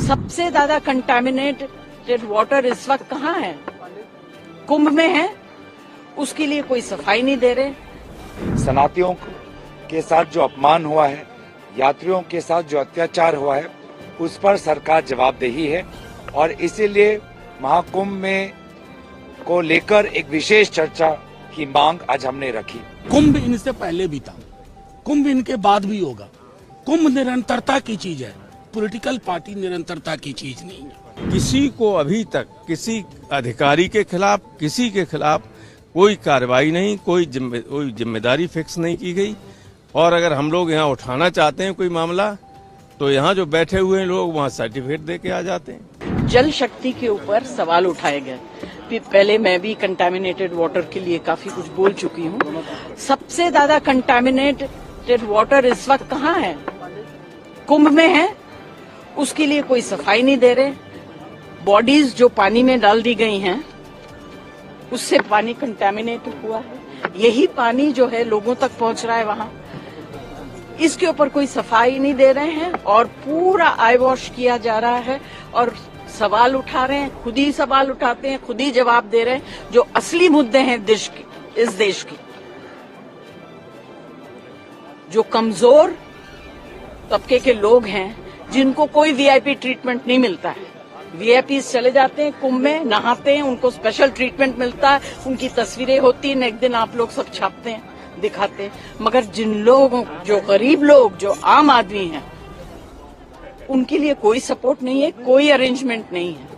सबसे ज्यादा contaminated water इस वक्त कहाँ है? कुंभ में है। उसके लिए कोई सफाई नहीं दे रहे। सनातियों के साथ जो अपमान हुआ है, यात्रियों के साथ जो अत्याचार हुआ है, उस पर सरकार जवाबदेही है और इसीलिए महाकुंभ में को लेकर एक विशेष चर्चा की मांग आज हमने रखी। कुंभ इनसे पहले भी था, कुंभ इनके बाद भी होगा। कुंभ निरंतरता की चीज है, पॉलिटिकल पार्टी निरंतरता की चीज नहीं है। किसी को अभी तक किसी अधिकारी के खिलाफ, किसी के खिलाफ कोई कार्रवाई नहीं, कोई जिम्मेदारी फिक्स नहीं की गई। और अगर हम लोग यहाँ उठाना चाहते हैं कोई मामला, तो यहाँ जो बैठे हुए हैं लोग वहाँ सर्टिफिकेट दे के आ जाते हैं। जल शक्ति के ऊपर सवाल उठाए गए। पहले मैं भी कंटामिनेटेड वाटर के लिए काफी कुछ बोल चुकी हूँ। सबसे ज्यादा कंटामिनेटेड वाटर इस वक्त कहाँ है? कुंभ में है। उसके लिए कोई सफाई नहीं दे रहे। बॉडीज जो पानी में डाल दी गई हैं, उससे पानी कंटामिनेट हुआ है। यही पानी जो है लोगों तक पहुंच रहा है वहां। इसके ऊपर कोई सफाई नहीं दे रहे हैं और पूरा आई वॉश किया जा रहा है और सवाल उठा रहे हैं। खुद ही सवाल उठाते हैं, खुद ही जवाब दे रहे हैं। जो असली मुद्दे हैं इस देश की, जो कमजोर तबके के लोग हैं, जिनको कोई वीआईपी ट्रीटमेंट नहीं मिलता है। वीआईपी चले जाते हैं कुंभ में, नहाते हैं, उनको स्पेशल ट्रीटमेंट मिलता है, उनकी तस्वीरें होती हैं, एक दिन आप लोग सब छापते हैं, दिखाते हैं। मगर जिन लोगों, जो गरीब लोग, जो आम आदमी हैं, उनके लिए कोई सपोर्ट नहीं है, कोई अरेंजमेंट नहीं है।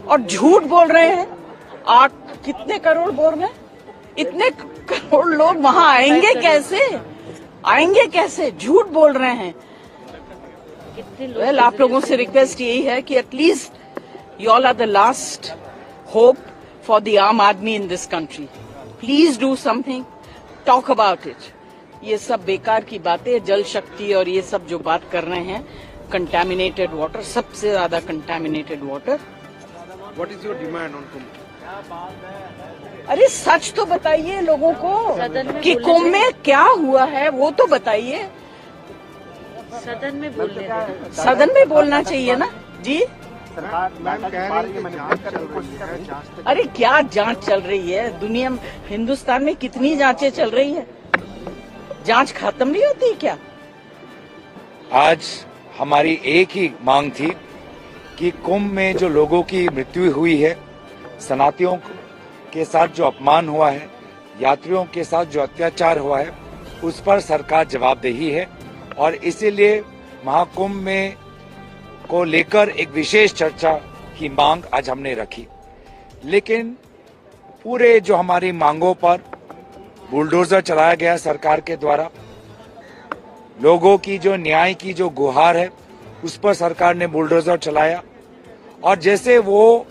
और झूठ बोल रहे हैं। 8 कितने करोड़ बोल रहे हैं? इतने करोड़ लोग वहां आएंगे कैसे? आएंगे कैसे? झूठ बोल रहे हैं। वेल, आप लोगों से रिक्वेस्ट यही है कि at least you all are the last hope for the आम आदमी in this country. Please do something, talk about it. ये सब बेकार की बातें, जल शक्ति और ये सब जो बात कर रहे हैं, कंटामिनेटेड वाटर, सबसे ज्यादा contaminated water. What is your demand on Kumbh? अरे सच तो बताइए लोगों को कि कुंभ में क्या हुआ है, वो तो बताइए। सदन में बोलना चाहिए ना जी। अरे क्या जांच चल रही है? दुनिया में, हिंदुस्तान में कितनी जांचें चल रही है? जांच खत्म नहीं होती क्या? आज हमारी एक ही मांग थी कि कुंभ में जो लोगों की मृत्यु हुई है, सनातियों के साथ जो अपमान हुआ है, यात्रियों के साथ जो अत्याचार हुआ है, उस पर सरकार जवाबदेही है और इसीलिए महाकुंभ में को लेकर एक विशेष चर्चा की मांग आज हमने रखी। लेकिन पूरे जो हमारी मांगों पर बुलडोजर चलाया गया सरकार के द्वारा, लोगों की जो न्याय की जो गुहार है, उस पर सरकार ने बुलडोजर चलाया और जैसे वो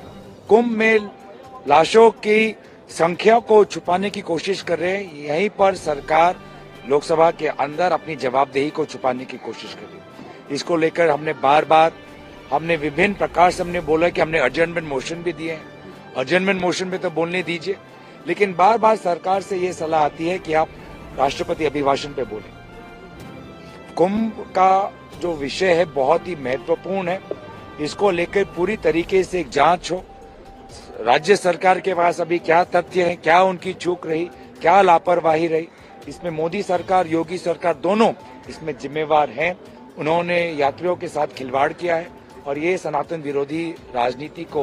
कुंभ में लाशों की संख्या को छुपाने की कोशिश कर रहे हैं, यहीं पर सरकार लोकसभा के अंदर अपनी जवाबदेही को छुपाने की कोशिश कर रही है। इसको लेकर हमने बार बार विभिन्न प्रकार से हमने बोला कि हमने अर्जेंटमेंट मोशन भी दिए हैं। अर्जेंटमेंट मोशन में तो बोलने दीजिए, लेकिन बार बार सरकार से ये सलाह आती है कि आप राष्ट्रपति अभिभाषण पे बोलें। कुंभ का जो विषय है बहुत ही महत्वपूर्ण है। इसको लेकर पूरी तरीके से एक जांच हो। राज्य सरकार के पास अभी क्या तथ्य है, क्या उनकी चूक रही, क्या लापरवाही रही, इसमें मोदी सरकार, योगी सरकार दोनों इसमें जिम्मेवार हैं। उन्होंने यात्रियों के साथ खिलवाड़ किया है और ये सनातन विरोधी राजनीति को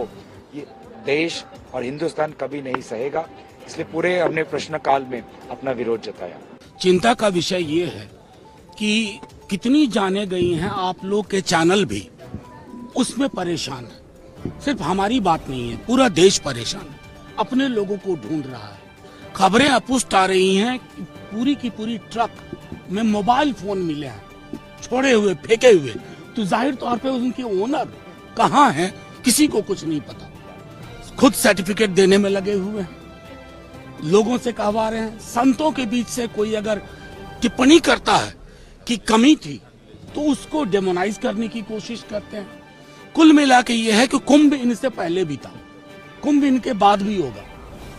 ये देश और हिंदुस्तान कभी नहीं सहेगा। इसलिए पूरे हमने प्रश्नकाल में अपना विरोध जताया। चिंता का विषय ये है कि कितनी जाने गई हैं, आप लोग के चैनल भी उसमें परेशान है। सिर्फ हमारी बात नहीं है, पूरा देश परेशान है, अपने लोगों को ढूंढ रहा है। खबरें अपुष्ट आ रही हैं कि पूरी की पूरी ट्रक में मोबाइल फोन मिले हैं, छोड़े हुए, फेंके हुए। तो जाहिर तौर पे उनके ओनर कहाँ हैं, किसी को कुछ नहीं पता। खुद सर्टिफिकेट देने में लगे हुए हैं, लोगों से कहवा रहे हैं। संतों के बीच से कोई अगर टिप्पणी करता है कि कमी थी, तो उसको डेमोनाइज करने की कोशिश करते हैं। कुल मिला के ये है कि कुंभ इनसे पहले भी था, कुंभ इनके बाद भी होगा।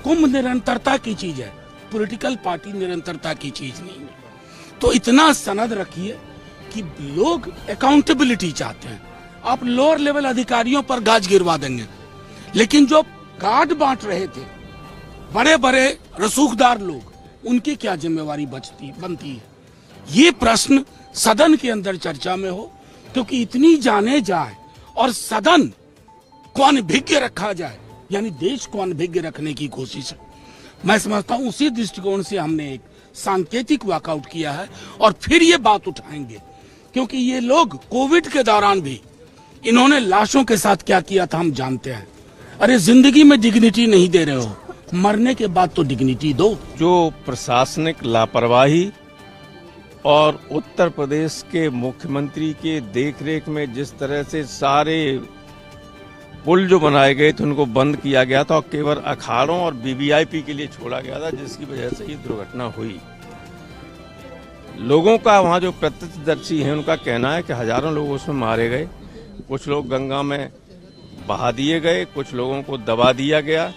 कुंभ निरंतरता की चीज है, पॉलिटिकल पार्टी निरंतरता की चीज नहीं है। तो इतना सनद रखिए कि लोग अकाउंटेबिलिटी चाहते हैं, आप लोअर लेवल अधिकारियों पर गाज गिरवा देंगे, लेकिन जो कार्ड बांट रहे थे बड़े बड़े रसूखदार लोग, उनकी क्या जिम्मेवारी बनती है? ये प्रश्न सदन के अंदर चर्चा में हो, क्योंकि इतनी जाने जाए और सदन को अनभिज्ञ रखा जाए, यानी देश को अनभिज्ञ रखने की कोशिश है। मैं समझता हूं उसी दृष्टिकोण से हमने एक सांकेतिक वॉकआउट किया है और फिर ये बात उठाएंगे, क्योंकि ये लोग कोविड के दौरान भी इन्होंने लाशों के साथ क्या किया था हम जानते हैं। अरे जिंदगी में डिग्निटी नहीं दे रहे हो, मरने के बाद तो डिग्निटी दो। जो प्रशासनिक लापरवाही और उत्तर प्रदेश के मुख्यमंत्री के देखरेख में जिस तरह से सारे पुल जो बनाए गए थे उनको बंद किया गया था और केवल अखाड़ों और वीवीआईपी के लिए छोड़ा गया था, जिसकी वजह से ये दुर्घटना हुई। लोगों का वहां जो प्रत्यक्षदर्शी हैं उनका कहना है कि हजारों लोग उसमें मारे गए, कुछ लोग गंगा में बहा दिए गए, कुछ लोगों को दबा दिया गया।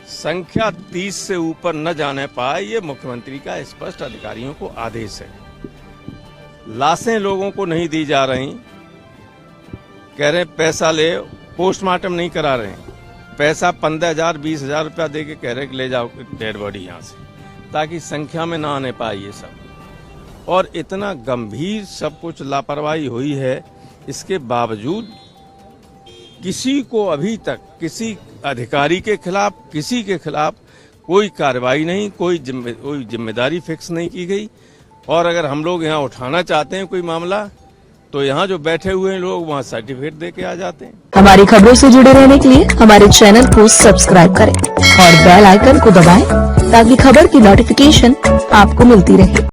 संख्या 30 से ऊपर न जाने पाए, ये मुख्यमंत्री का स्पष्ट अधिकारियों को आदेश है। लाशें लोगों को नहीं दी जा रही, कह रहे पैसा ले, पोस्टमार्टम नहीं करा रहे हैं, पैसा 15,000 20,000 रुपया दे के कह रहे कि ले जाओ डेड बॉडी यहाँ से, ताकि संख्या में ना आने पाए ये सब। और इतना गंभीर सब कुछ लापरवाही हुई है, इसके बावजूद किसी को अभी तक किसी अधिकारी के खिलाफ, किसी के खिलाफ कोई कार्रवाई नहीं, कोई जिम्मेदारी फिक्स नहीं की गई। और अगर हम लोग यहाँ उठाना चाहते हैं कोई मामला, तो यहाँ जो बैठे हुए हैं लोग वहाँ सर्टिफिकेट दे के आ जाते हैं। हमारी खबरों से जुड़े रहने के लिए हमारे चैनल को सब्सक्राइब करें और बेल आइकन को दबाएं, ताकि खबर की नोटिफिकेशन आपको मिलती रहे।